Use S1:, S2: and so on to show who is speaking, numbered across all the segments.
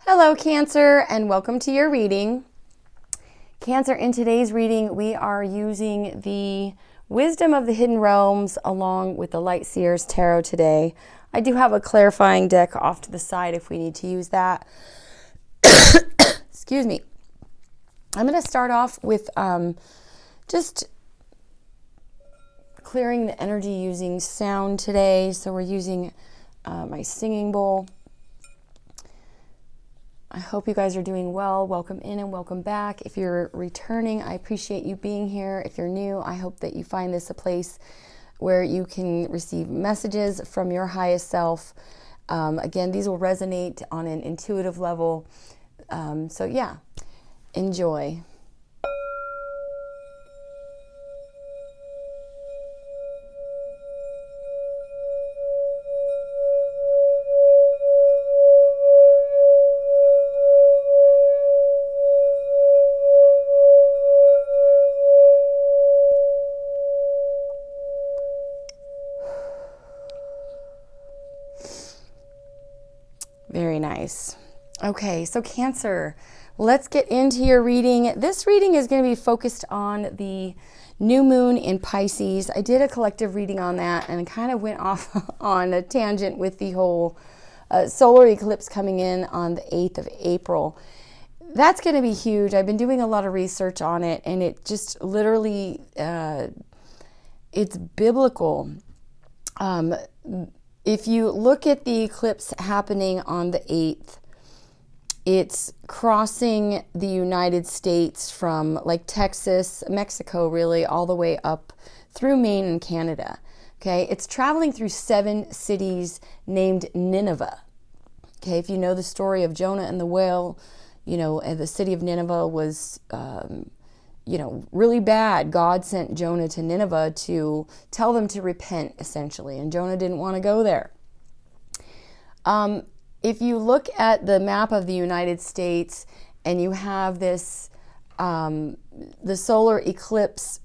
S1: Hello, Cancer, and welcome to your reading. Cancer, in today's reading, we are using the Wisdom of the Hidden Realms along with the Light Seers Tarot today. I do have a clarifying deck off to the side if we need to use that. Excuse me. I'm going to start off with just clearing the energy using sound today. So we're using my singing bowl. I hope you guys are doing well. Welcome in and welcome back. If you're returning, I appreciate you being here. If you're new, I hope that you find this a place where you can receive messages from your highest self. Again, these will resonate on an intuitive level. So yeah, enjoy. Very nice. Okay, so Cancer, let's get into your reading. This reading is going to be focused on the new moon in Pisces. I did a collective reading on that and kind of went off on a tangent with the whole solar eclipse coming in on the 8th of April. That's going to be huge. I've been doing a lot of research on it, and it just literally, it's biblical. If you look at the eclipse happening on the 8th, it's crossing the United States from like Texas, Mexico, really, all the way up through Maine and Canada. Okay, it's traveling through 7 cities named Nineveh. Okay, if you know the story of Jonah and the whale, you know, the city of Nineveh was, really bad. God sent Jonah to Nineveh to tell them to repent, essentially, and Jonah didn't want to go there. If you look at the map of the United States and you have this, the solar eclipse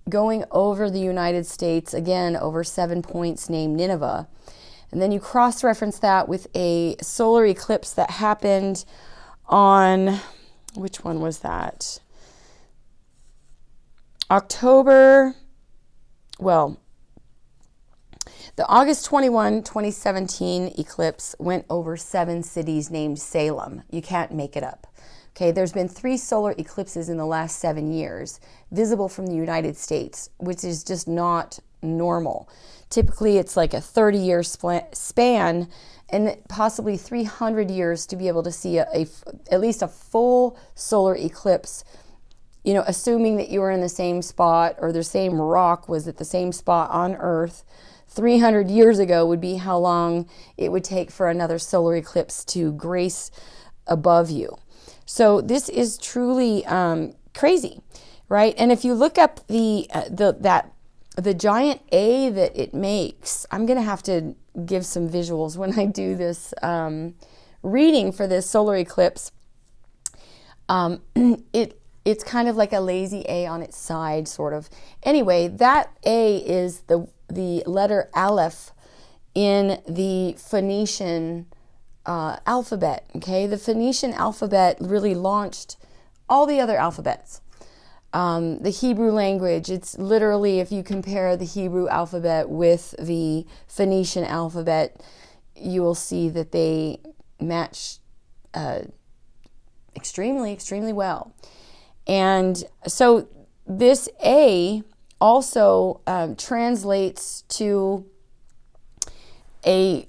S1: going over the United States, again, over 7 points named Nineveh, and then you cross-reference that with a solar eclipse that happened on, which one was that? The August 21, 2017 eclipse went over 7 cities named Salem. You can't make it up. Okay, there's been 3 solar eclipses in the last 7 years, visible from the United States, which is just not normal. Typically, it's like a 30-year span and possibly 300 years to be able to see at least a full solar eclipse, you know, assuming that you were in the same spot or the same rock was at the same spot on Earth. 300 years ago would be how long it would take for another solar eclipse to grace above you. So this is truly crazy, right? And if you look up the giant A that it makes, I'm going to have to give some visuals when I do this reading for this solar eclipse. It's kind of like a lazy A on its side, sort of. Anyway, that A is the letter Aleph in the Phoenician alphabet, okay? The Phoenician alphabet really launched all the other alphabets. The Hebrew language, it's literally, if you compare the Hebrew alphabet with the Phoenician alphabet, you will see that they match extremely, extremely well. And so this A also translates to a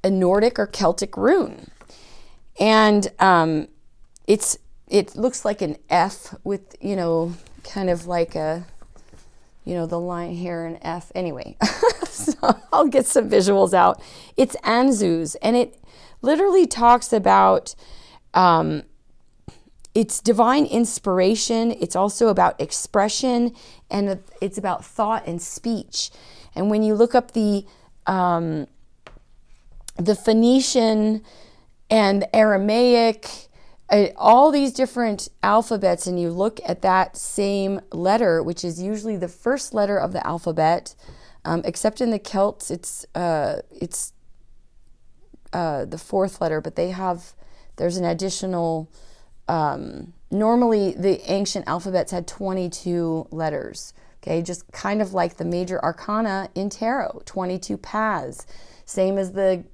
S1: Nordic or Celtic rune. And it looks like an F with, you know, kind of like a, you know, the line here, an F. Anyway, so I'll get some visuals out. It's Anzus, and it literally talks about it's divine inspiration. It's also about expression, and it's about thought and speech. And when you look up the Phoenician and Aramaic, all these different alphabets, and you look at that same letter, which is usually the first letter of the alphabet, except in the Celts, it's the fourth letter, but there's an additional, normally the ancient alphabets had 22 letters, okay, just kind of like the major arcana in tarot, 22 paths, same as the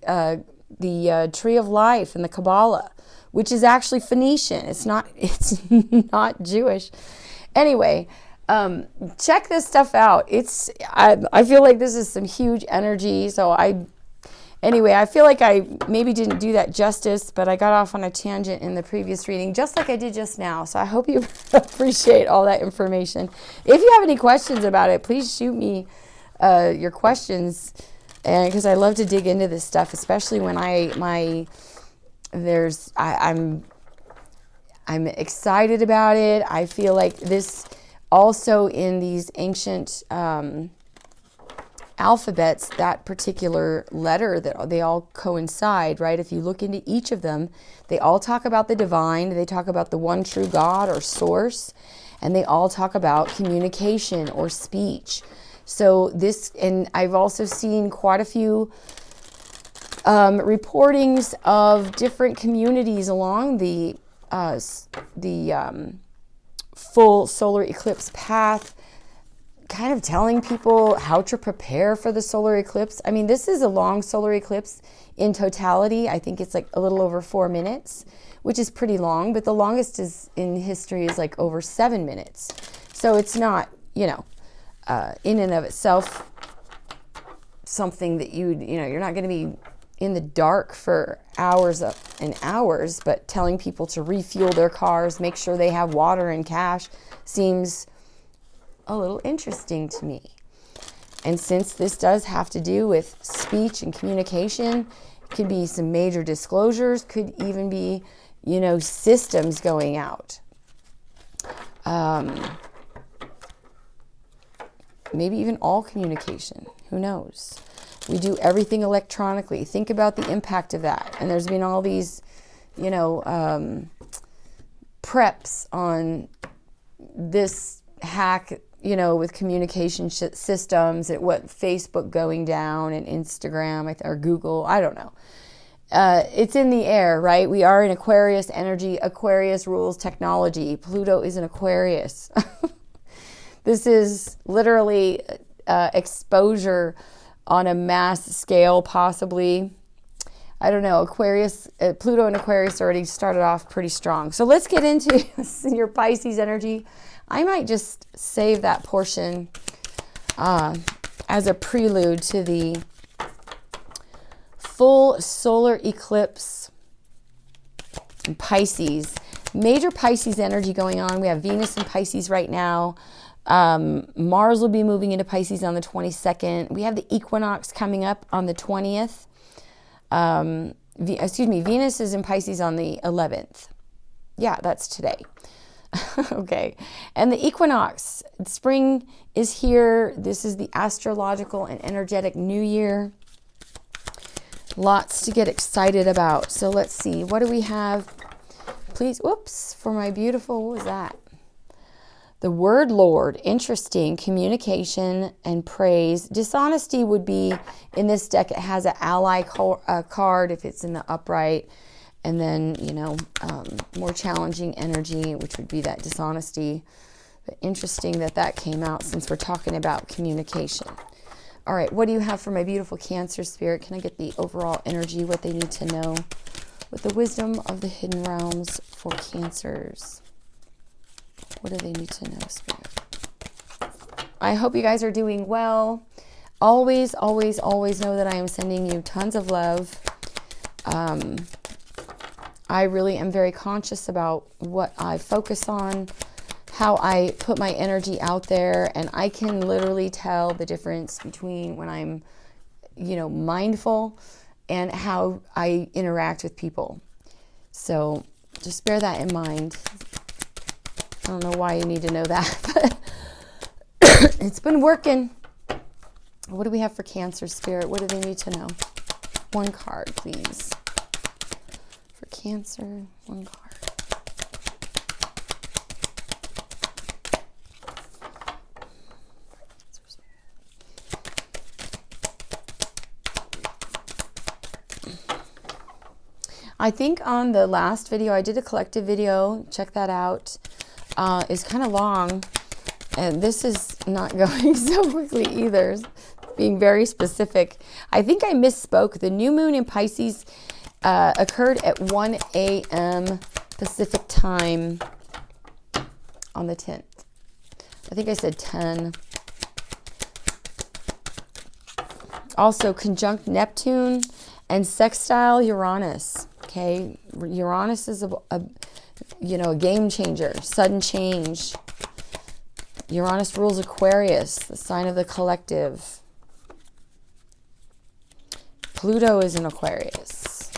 S1: tree of life in the Kabbalah, which is actually Phoenician. It's not Jewish. Anyway, check this stuff out. I feel like this is some huge energy. So I feel like I maybe didn't do that justice, but I got off on a tangent in the previous reading, just like I did just now. So I hope you appreciate all that information. If you have any questions about it, please shoot me your questions, and because I love to dig into this stuff, especially when I'm excited about it. I feel like this also in these ancient alphabets, that particular letter, that they all coincide, right? If you look into each of them, they all talk about the divine, they talk about the one true God or source, and they all talk about communication or speech. So this, and I've also seen quite a few reportings of different communities along the full solar eclipse path, kind of telling people how to prepare for the solar eclipse. I mean, this is a long solar eclipse in totality. I think it's like a little over 4 minutes, which is pretty long, but the longest is in history is like over 7 minutes. So it's not, in and of itself something that you're not going to be in the dark for hours and hours, but telling people to refuel their cars, make sure they have water and cash, seems a little interesting to me. And since this does have to do with speech and communication, it could be some major disclosures, could even be, systems going out. Maybe even all communication, who knows? We do everything electronically. Think about the impact of that. And there's been all these, preps on this hack, with communication systems, and what Facebook going down and Instagram or Google, I don't know. It's in the air, right? We are in Aquarius energy. Aquarius rules technology. Pluto is an Aquarius. This is literally exposure on a mass scale, possibly. I don't know. Aquarius, Pluto and Aquarius already started off pretty strong. So let's get into your Pisces energy. I might just save that portion as a prelude to the full solar eclipse in Pisces. Major Pisces energy going on. We have Venus in Pisces right now. Mars will be moving into Pisces on the 22nd. We have the equinox coming up on the 20th. Venus is in Pisces on the 11th. Yeah, that's today. Okay. And the equinox, spring is here. This is the astrological and energetic new year. Lots to get excited about. So let's see. What do we have? Please, whoops, for my beautiful, what was that? The word Lord, interesting, communication and praise. Dishonesty would be, in this deck, it has an ally card if it's in the upright. And then, more challenging energy, which would be that dishonesty. But interesting that came out since we're talking about communication. All right, what do you have for my beautiful Cancer spirit? Can I get the overall energy, what they need to know with the wisdom of the hidden realms for Cancers? What do they need to know, Spirit? I hope you guys are doing well. Always, always, always know that I am sending you tons of love. I really am very conscious about what I focus on, how I put my energy out there, and I can literally tell the difference between when I'm, mindful and how I interact with people. So just bear that in mind. I don't know why you need to know that, but it's been working. What do we have for Cancer spirit? What do they need to know? One card, please. For Cancer, one card. I think on the last video, I did a collective video. Check that out. It's kind of long. And this is not going so quickly either. Being very specific. I think I misspoke. The new moon in Pisces occurred at 1 a.m. Pacific time on the 10th. I think I said 10. Also conjunct Neptune and sextile Uranus. Okay, Uranus is a game changer, sudden change. Uranus rules Aquarius, the sign of the collective. Pluto is in Aquarius.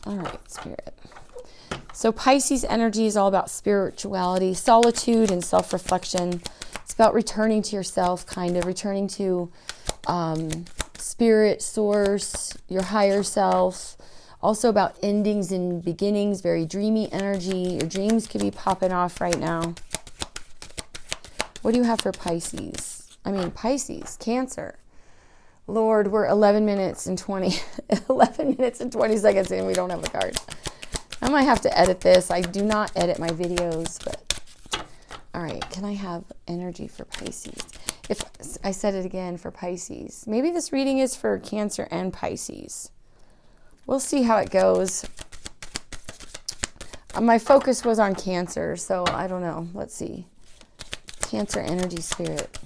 S1: All right, Spirit. So Pisces energy is all about spirituality, solitude, and self-reflection. It's about returning to yourself, kind of returning to spirit, source, your higher self. Also about endings and beginnings, very dreamy energy. Your dreams could be popping off right now. What do you have for Pisces? Pisces, Cancer. Lord, we're 11 minutes and 20 seconds in. We don't have a card. I might have to edit this. I do not edit my videos, but all right. Can I have energy for Pisces? If I said it again for Pisces, maybe this reading is for Cancer and Pisces. We'll see how it goes. My focus was on Cancer, so I don't know. Let's see. Cancer energy, Spirit.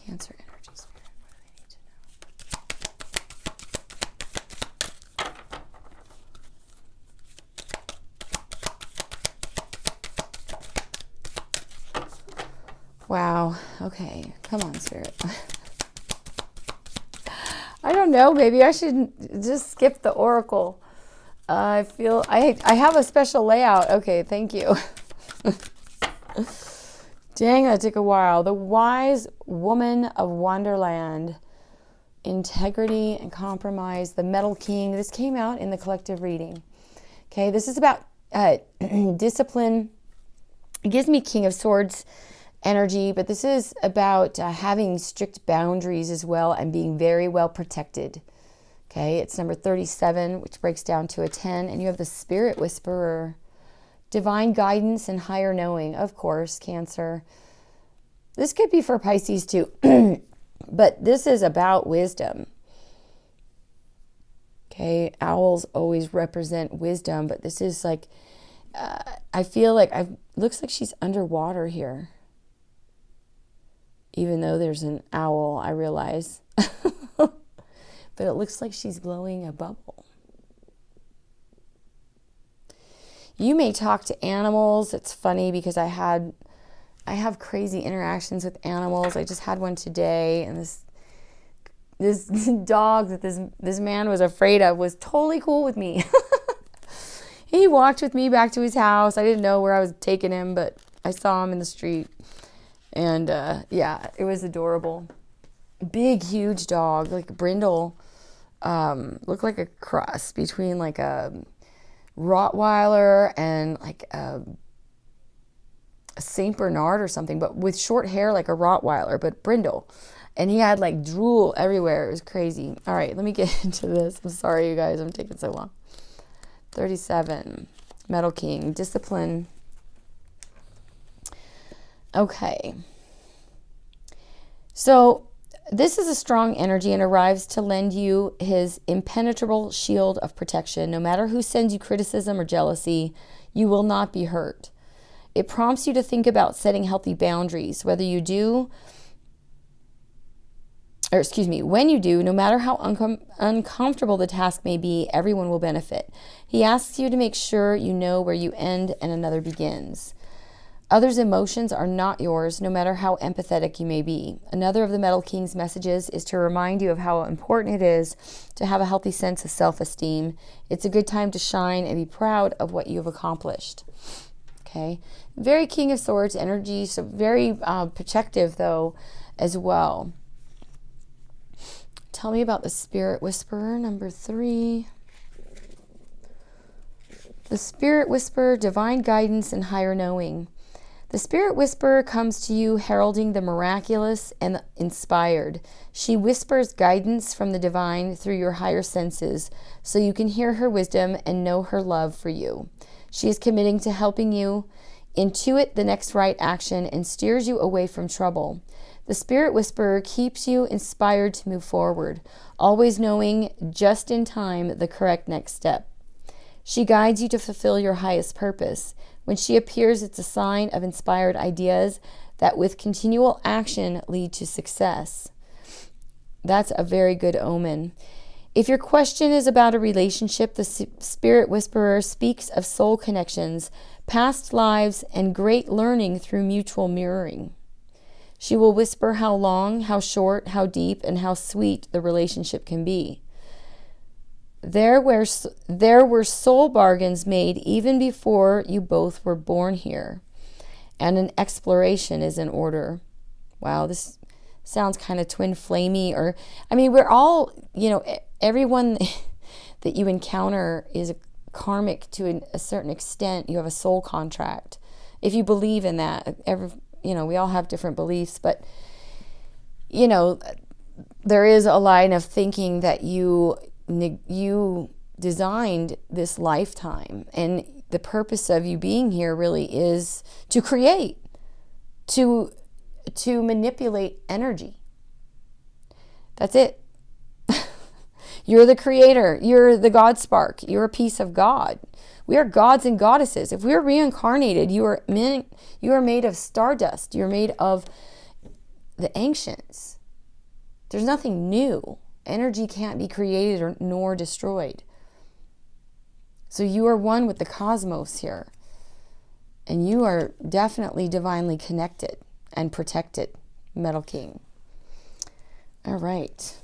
S1: Cancer energy, Spirit. What do they need to know? Wow. Okay. Come on, Spirit. I don't know. Maybe I should just skip the oracle. I feel I have a special layout. Okay, thank you. Dang, that took a while. The wise woman of Wonderland. Integrity and compromise. The Metal King. This came out in the collective reading. Okay, this is about discipline. It gives me King of Swords energy, but this is about having strict boundaries as well and being very well protected. Okay, it's number 37, which breaks down to a 10, and you have the Spirit Whisperer. Divine guidance and higher knowing, of course, Cancer. This could be for Pisces too, but this is about wisdom. Okay, owls always represent wisdom, but this is like, I feel like looks like she's underwater here. Even though there's an owl, I realize. But it looks like she's blowing a bubble. You may talk to animals. It's funny because I have crazy interactions with animals. I just had one today, and this dog that this man was afraid of was totally cool with me. He walked with me back to his house. I didn't know where I was taking him, but I saw him in the street. And yeah, it was adorable. Big, huge dog, like brindle. Looked like a cross between like a Rottweiler and like a Saint Bernard or something, but with short hair like a Rottweiler, but brindle. And he had like drool everywhere. It was crazy. All right, let me get into this. I'm sorry, you guys. I'm taking so long. 37, Metal King, discipline. Okay. So this is a strong energy and arrives to lend you his impenetrable shield of protection. No matter who sends you criticism or jealousy, you will not be hurt. It prompts you to think about setting healthy boundaries. When you do, no matter how uncomfortable the task may be, everyone will benefit. He asks you to make sure you know where you end and another begins. Others' emotions are not yours, no matter how empathetic you may be. Another of the Metal King's messages is to remind you of how important it is to have a healthy sense of self-esteem. It's a good time to shine and be proud of what you've accomplished. Okay, very King of Swords energy, so very protective though as well. Tell me about the Spirit Whisperer, number 3. The Spirit Whisperer, divine guidance and higher knowing. The Spirit Whisperer comes to you heralding the miraculous and the inspired. She whispers guidance from the divine through your higher senses so you can hear her wisdom and know her love for you. She is committing to helping you intuit the next right action and steers you away from trouble. The Spirit Whisperer keeps you inspired to move forward, always knowing just in time the correct next step. She guides you to fulfill your highest purpose. When she appears, it's a sign of inspired ideas that with continual action lead to success. That's a very good omen. If your question is about a relationship, the Spirit Whisperer speaks of soul connections, past lives, and great learning through mutual mirroring. She will whisper how long, how short, how deep, and how sweet the relationship can be. There were soul bargains made even before you both were born here, and an exploration is in order. Wow, this sounds kind of twin flamey, or, I mean, we're all, everyone that you encounter is karmic to a certain extent. You have a soul contract. If you believe in that, we all have different beliefs, but, there is a line of thinking that you designed this lifetime, and the purpose of you being here really is to create, to manipulate energy. That's it. You're the creator. You're the God spark. You're a piece of God. We are gods and goddesses. If we are reincarnated, you are made of stardust. You're made of the ancients. There's nothing new. Energy can't be created nor destroyed. So you are one with the cosmos here. And you are definitely divinely connected and protected, Metal King. All right.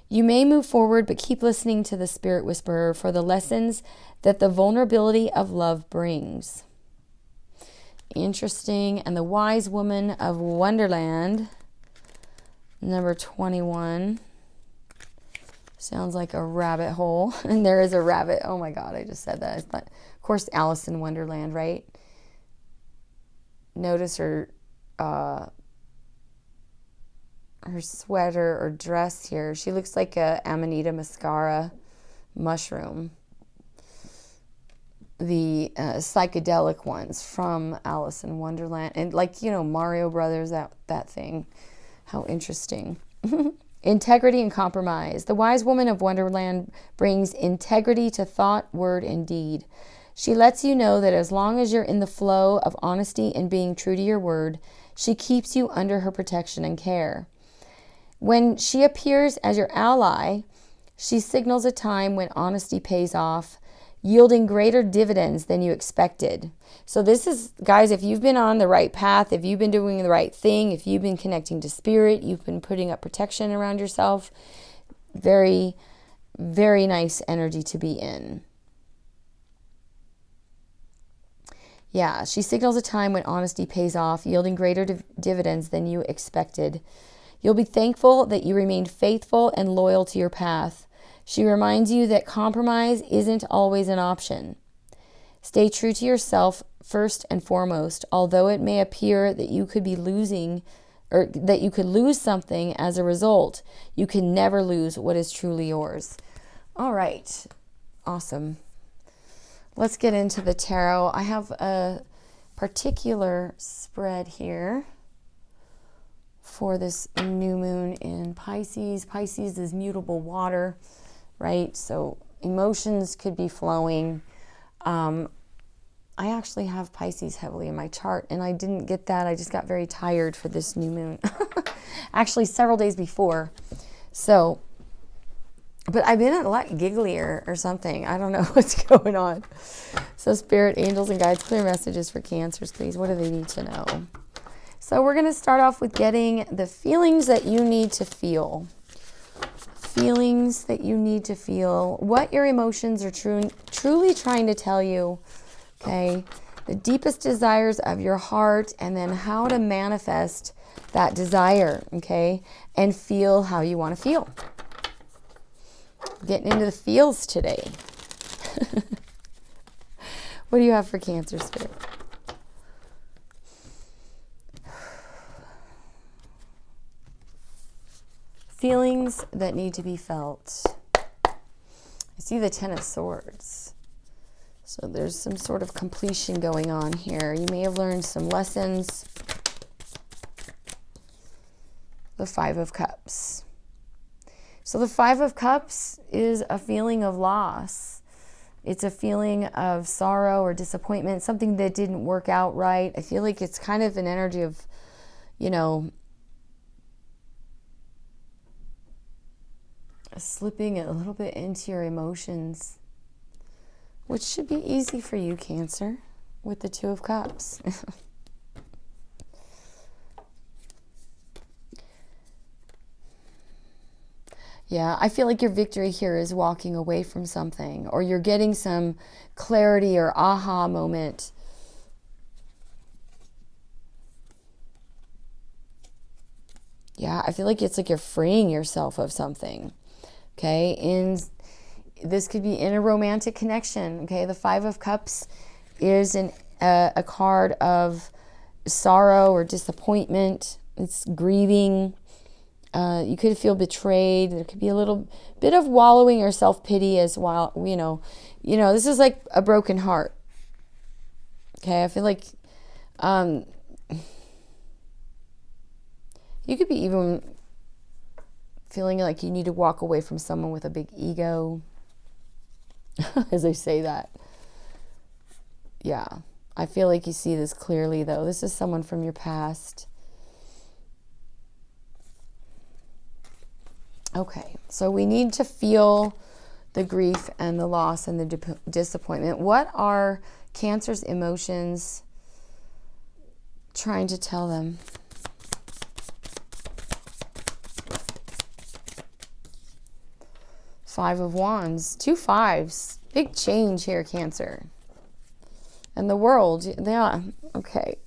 S1: You may move forward, but keep listening to the Spirit Whisperer for the lessons that the vulnerability of love brings. Interesting. And the Wise Woman of Wonderland, number 21. Sounds like a rabbit hole. And there is a rabbit. Oh my God, I just said that. I thought, of course, Alice in Wonderland, right? Notice her sweater or dress here. She looks like a Amanita muscara mushroom. The psychedelic ones from Alice in Wonderland. And Mario Brothers, that thing. How interesting. Integrity and compromise. The Wise Woman of Wonderland brings integrity to thought, word, and deed. She lets you know that as long as you're in the flow of honesty and being true to your word, she keeps you under her protection and care. When she appears as your ally, she signals a time when honesty pays off, yielding greater dividends than you expected. So this is, guys, if you've been on the right path, if you've been doing the right thing, if you've been connecting to spirit, you've been putting up protection around yourself, very, very nice energy to be in. Yeah, she signals a time when honesty pays off, yielding greater dividends than you expected. You'll be thankful that you remained faithful and loyal to your path. She reminds you that compromise isn't always an option. Stay true to yourself first and foremost, although it may appear that you could be losing, or that you could lose something as a result. You can never lose what is truly yours. All right. Awesome. Let's get into the tarot. I have a particular spread here for this new moon in Pisces. Pisces is mutable water, right? So emotions could be flowing. I actually have Pisces heavily in my chart, and I didn't get that. I just got very tired for this new moon. Actually, several days before. So, but I've been a lot gigglier or something. I don't know what's going on. So spirit, angels, and guides, clear messages for Cancers, please. What do they need to know? So we're going to start off with getting the feelings that you need to feel. Feelings that you need to feel. What your emotions are truly trying to tell you. Okay. The deepest desires of your heart, and then how to manifest that desire. Okay. And feel how you want to feel. Getting into the feels today. What do you have for Cancer Spirit? Feelings that need to be felt. I see the Ten of Swords. So there's some sort of completion going on here. You may have learned some lessons. The Five of Cups. So the Five of Cups is a feeling of loss. It's a feeling of sorrow or disappointment, something that didn't work out right. I feel like it's kind of an energy of, you know, slipping a little bit into your emotions, which should be easy for you, Cancer, with the Two of Cups. Yeah, I feel like your victory here is walking away from something, or you're getting some clarity or aha moment. Yeah, I feel like it's like you're freeing yourself of something. Okay, and this could be in a romantic connection. Okay, the Five of Cups is a card of sorrow or disappointment. It's grieving. You could feel betrayed. There could be a little bit of wallowing or self-pity as well. You know, this is like a broken heart. Okay, I feel like you could be even feeling like you need to walk away from someone with a big ego. As I say that. Yeah, I feel like you see this clearly, though. This is someone from your past. Okay, so we need to feel the grief and the loss and the disappointment. What are Cancer's emotions trying to tell them? Five of Wands, 2 5s. Big change here, Cancer. And the World, yeah, okay.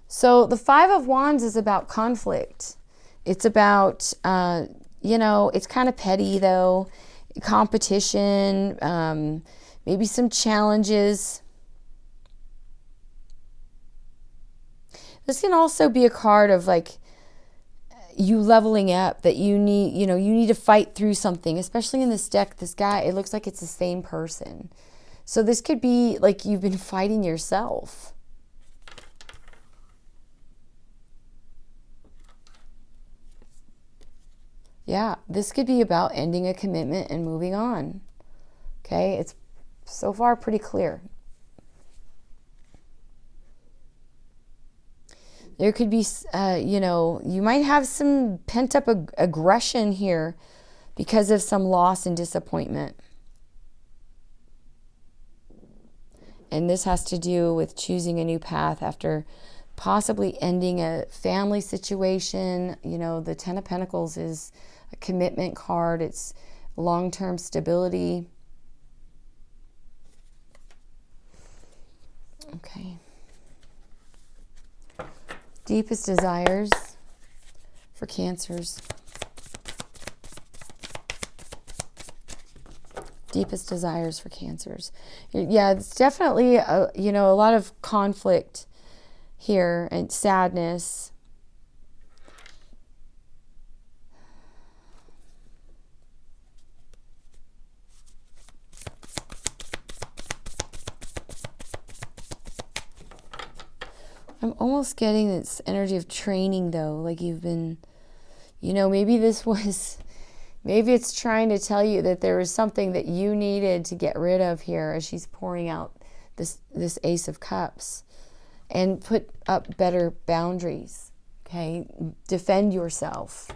S1: So the Five of Wands is about conflict. It's about, it's kind of petty, though. Competition, maybe some challenges. This can also be a card of like you leveling up, that you need to fight through something, especially in this deck. This guy, it looks like it's the same person. So this could be like you've been fighting yourself. Yeah, this could be about ending a commitment and moving on. Okay, it's so far pretty clear. There could be, you might have some pent-up aggression here because of some loss and disappointment. And this has to do with choosing a new path after possibly ending a family situation. You know, the Ten of Pentacles is a commitment card. It's long-term stability. Okay. Deepest desires for Cancers. Deepest desires for Cancers. Yeah, it's definitely a lot of conflict here and sadness. I'm almost getting this energy of training, though. Like you've been, maybe maybe it's trying to tell you that there was something that you needed to get rid of here as she's pouring out this Ace of Cups, and put up better boundaries. Okay, defend yourself.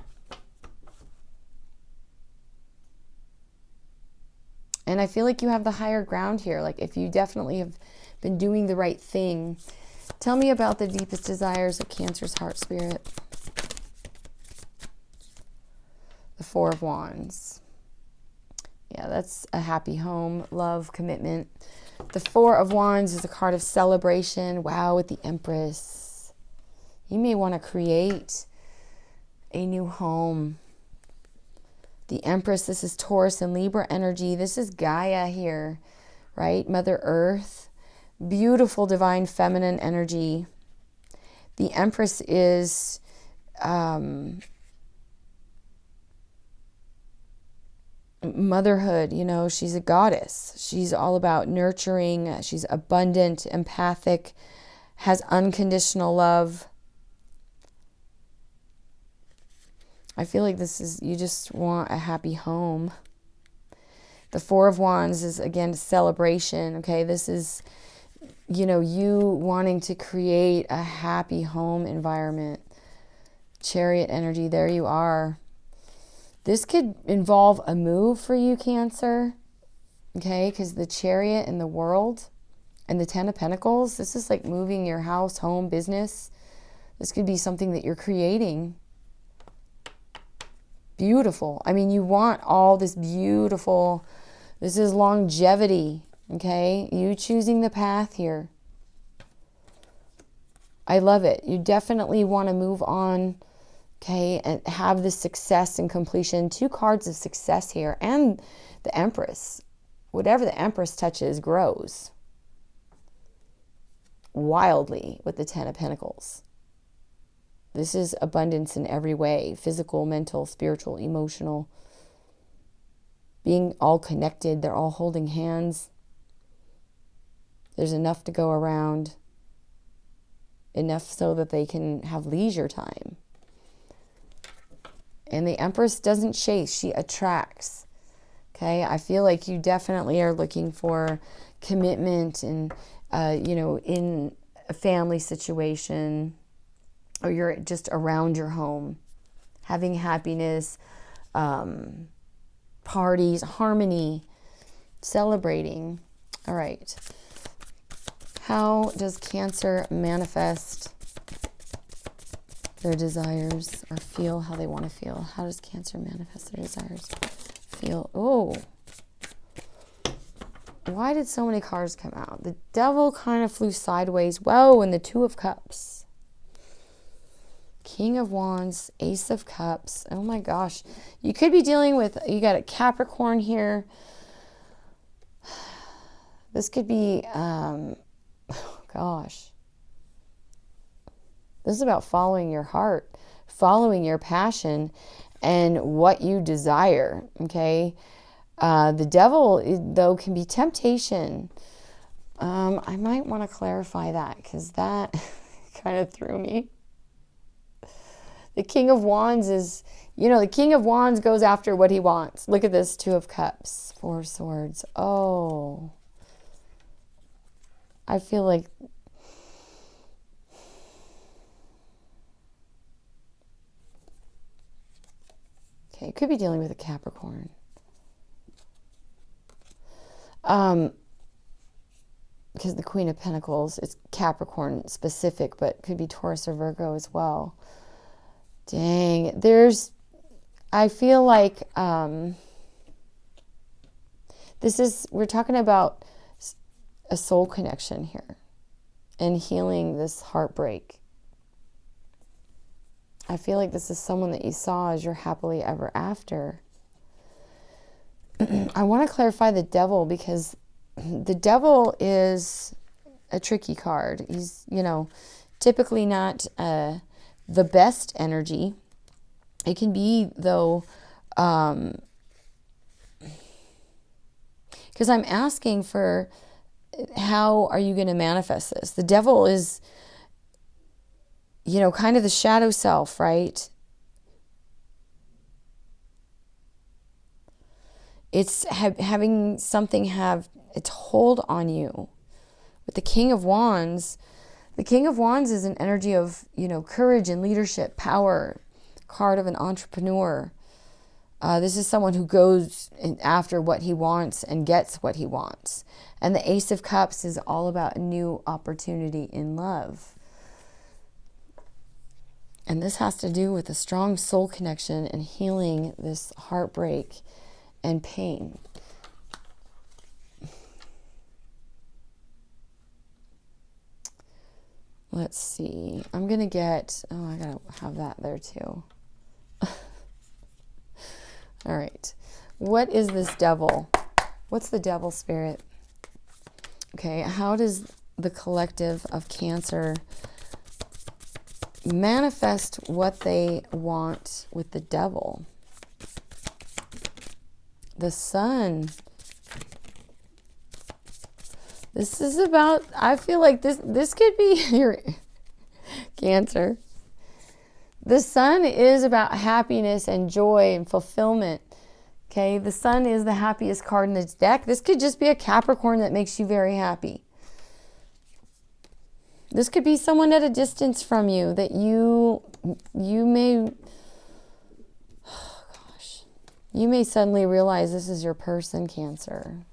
S1: And I feel like you have the higher ground here. Like if you definitely have been doing the right thing. Tell me about the deepest desires of Cancer's heart spirit. The Four of Wands. Yeah, that's a happy home, love, commitment. The Four of Wands is a card of celebration. Wow, with the Empress. You may want to create a new home. The Empress, this is Taurus and Libra energy. This is Gaia here, right? Mother Earth. Beautiful divine feminine energy. The Empress is motherhood, you know, she's a goddess. She's all about nurturing. She's abundant, empathic, has unconditional love. I feel like this is, you just want a happy home. The Four of Wands is, again, celebration, okay? This is, you know, you wanting to create a happy home environment. Chariot energy, there you are. This could involve a move for you, Cancer, okay? Because the Chariot and the World and the Ten of Pentacles, this is like moving your house, home, business. This could be something that you're creating. Beautiful. I mean, you want all this beautiful, this is longevity, okay? You choosing the path here. I love it. You definitely want to move on, okay, and have this success and completion. 2 cards of success here. And the Empress. Whatever the Empress touches grows wildly with the Ten of Pentacles. This is abundance in every way. Physical, mental, spiritual, emotional. Being all connected. They're all holding hands. There's enough to go around. Enough so that they can have leisure time. And the Empress doesn't chase. She attracts. Okay? I feel like you definitely are looking for commitment and, you know, in a family situation, or you're just around your home, having happiness, parties, harmony, celebrating. All right. How does Cancer manifest their desires or feel how they want to feel? How does Cancer manifest their desires? Feel, oh. Why did so many cards come out? The Devil kind of flew sideways. Whoa, and the Two of Cups. King of Wands, Ace of Cups. Oh my gosh. You could be dealing with, you got a Capricorn here. This could be, oh gosh. This is about following your heart, following your passion and what you desire, okay? The Devil, though, can be temptation. I might want to clarify that because that kind of threw me. The King of Wands is, you know, the King of Wands goes after what he wants. Look at this, Two of Cups, Four of Swords. Oh. I feel like okay, could be dealing with a Capricorn. Because the Queen of Pentacles is Capricorn specific, but could be Taurus or Virgo as well. Dang, I feel like we're talking about a soul connection here and healing this heartbreak. I feel like this is someone that you saw as your happily ever after. I want to clarify the Devil because the Devil is a tricky card. He's, you know, typically not the best energy. It can be, though, because I'm asking for how are you going to manifest this? The Devil is, you know, kind of the shadow self, right? It's having something have its hold on you. With the King of Wands is an energy of, you know, courage and leadership, power, card of an entrepreneur. This is someone who goes after what he wants and gets what he wants. And the Ace of Cups is all about a new opportunity in love. And this has to do with a strong soul connection and healing this heartbreak and pain. Let's see. I'm going to get, I got to have that there too. All right. What is this devil? What's the devil spirit? Okay, how does the collective of Cancer manifest what they want with the devil? The Sun. This is about, I feel like this could be your Cancer. The Sun is about happiness and joy and fulfillment. Okay, the Sun is the happiest card in this deck. This could just be a Capricorn that makes you very happy. This could be someone at a distance from you that you may, oh gosh, you may suddenly realize this is your person, Cancer.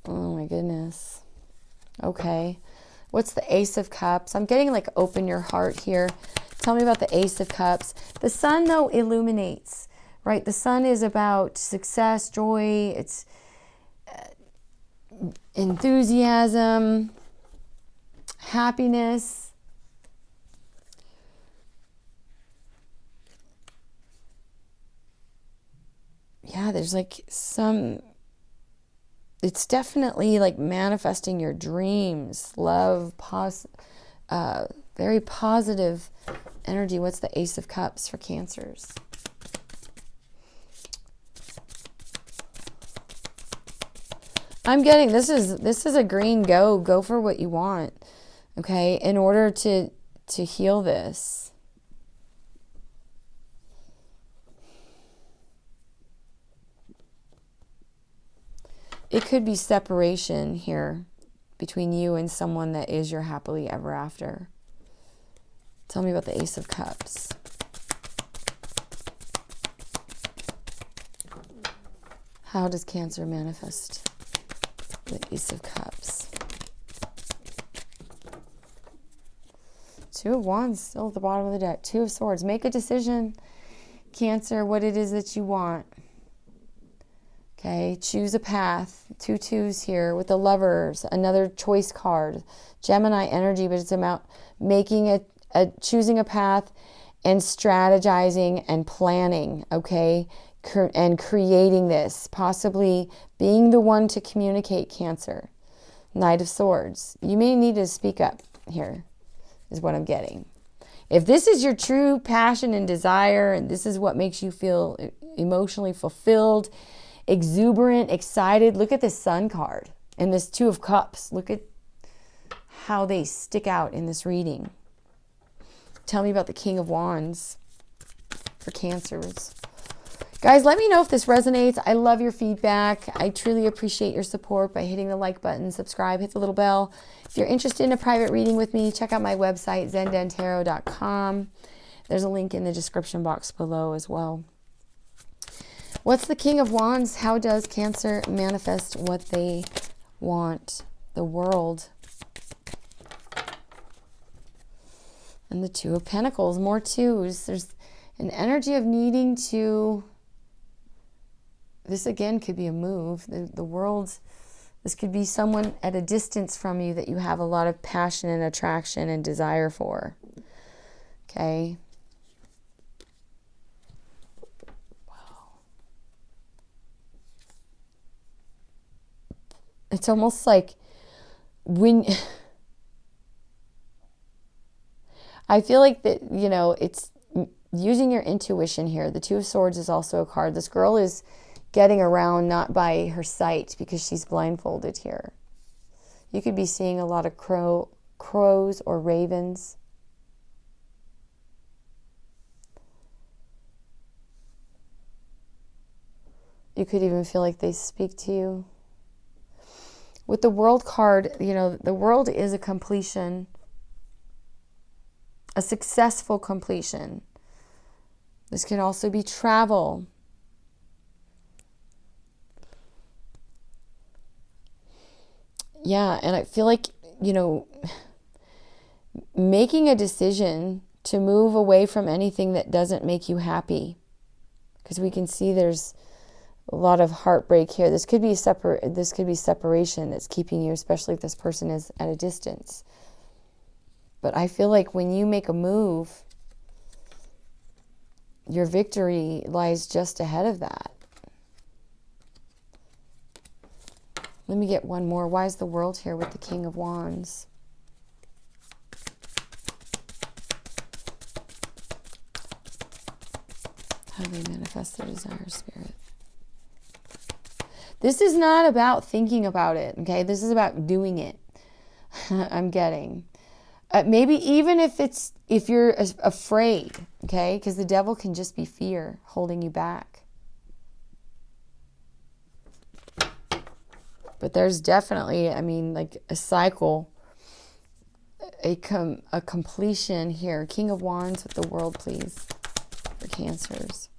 S1: Oh my goodness. Okay. What's the Ace of Cups? I'm getting like open your heart here. Tell me about the Ace of Cups. The Sun, though, illuminates, right? The Sun is about success, joy. It's enthusiasm, happiness. Yeah, there's like some... It's definitely like manifesting your dreams, love, very positive energy. What's the Ace of Cups for Cancers? I'm getting this is a green go. Go for what you want. Okay, in order to heal this. It could be separation here between you and someone that is your happily ever after. Tell me about the Ace of Cups. How does Cancer manifest the Ace of Cups? Two of Wands still at the bottom of the deck. Two of Swords. Make a decision, Cancer, what it is that you want. Okay, choose a path. 2 twos here with the Lovers, another choice card. Gemini energy, but it's about making choosing a path and strategizing and planning, okay? And creating this, possibly being the one to communicate, Cancer. Knight of Swords. You may need to speak up here, is what I'm getting. If this is your true passion and desire, and this is what makes you feel emotionally fulfilled, exuberant, excited. Look at this Sun card and this Two of Cups. Look at how they stick out in this reading. Tell me about the King of Wands for Cancers. Guys, let me know if this resonates. I love your feedback. I truly appreciate your support by hitting the like button, subscribe, hit the little bell. If you're interested in a private reading with me, check out my website, ZenDenTarot.com. There's a link in the description box below as well. What's the King of Wands? How does Cancer manifest what they want? The World. And the Two of Pentacles. More twos. There's an energy of needing to... This again could be a move. The World... This could be someone at a distance from you that you have a lot of passion and attraction and desire for. Okay. It's almost like when I feel like that, you know, it's using your intuition here. The Two of Swords is also a card. This girl is getting around not by her sight because she's blindfolded here. You could be seeing a lot of crows or ravens. You could even feel like they speak to you. With the World card, you know, the World is a completion, a successful completion. This can also be travel. Yeah, and I feel like, you know, making a decision to move away from anything that doesn't make you happy. Because we can see there's a lot of heartbreak here. This could be separation that's keeping you, especially if this person is at a distance. But I feel like when you make a move, your victory lies just ahead of that. Let me get one more. Why is the World here with the King of Wands? How do they manifest their desire, Spirit? This is not about thinking about it, okay? This is about doing it. I'm getting. Maybe even if you're afraid, okay? Because the devil can just be fear holding you back. But there's definitely, I mean, like a cycle, a completion here. King of Wands with the World, please, for Cancers.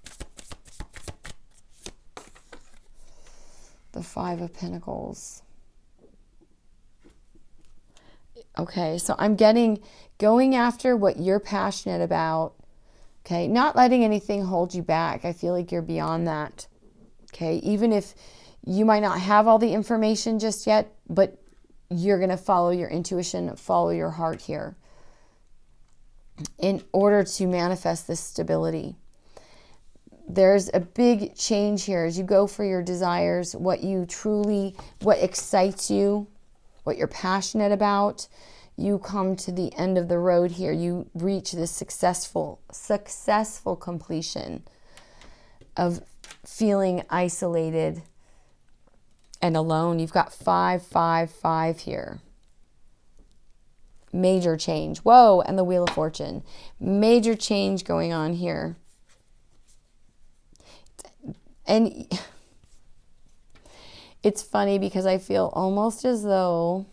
S1: The Five of Pentacles. Okay, so I'm getting going after what you're passionate about. Okay, not letting anything hold you back. I feel like you're beyond that. Okay, even if you might not have all the information just yet, but you're going to follow your intuition, follow your heart here in order to manifest this stability. There's a big change here as you go for your desires, what excites you, what you're passionate about. You come to the end of the road here. You reach this successful completion of feeling isolated and alone. You've got 5, 5, 5 here. Major change. Whoa, and the Wheel of Fortune. Major change going on here. And it's funny because I feel almost as though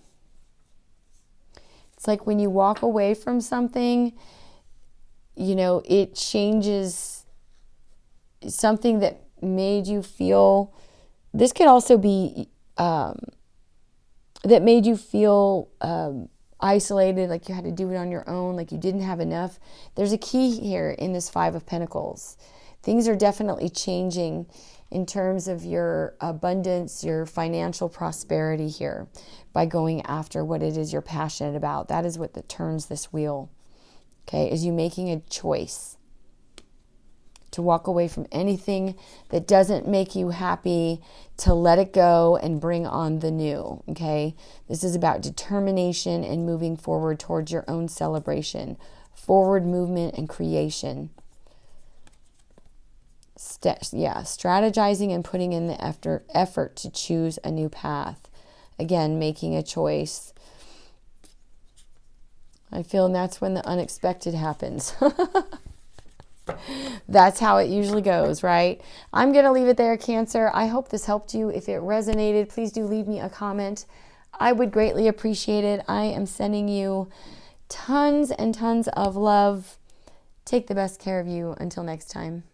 S1: it's like when you walk away from something, you know, it changes something that made you feel. This could also be that made you feel isolated, like you had to do it on your own, like you didn't have enough. There's a key here in this Five of Pentacles. Things are definitely changing in terms of your abundance, your financial prosperity here by going after what it is you're passionate about. That is what turns this wheel, okay, is you making a choice to walk away from anything that doesn't make you happy, to let it go and bring on the new, okay? This is about determination and moving forward towards your own celebration, forward movement and creation. Strategizing and putting in the effort to choose a new path. Again, making a choice. I feel that's when the unexpected happens. That's how it usually goes, right? I'm going to leave it there, Cancer. I hope this helped you. If it resonated, please do leave me a comment. I would greatly appreciate it. I am sending you tons and tons of love. Take the best care of you. Until next time.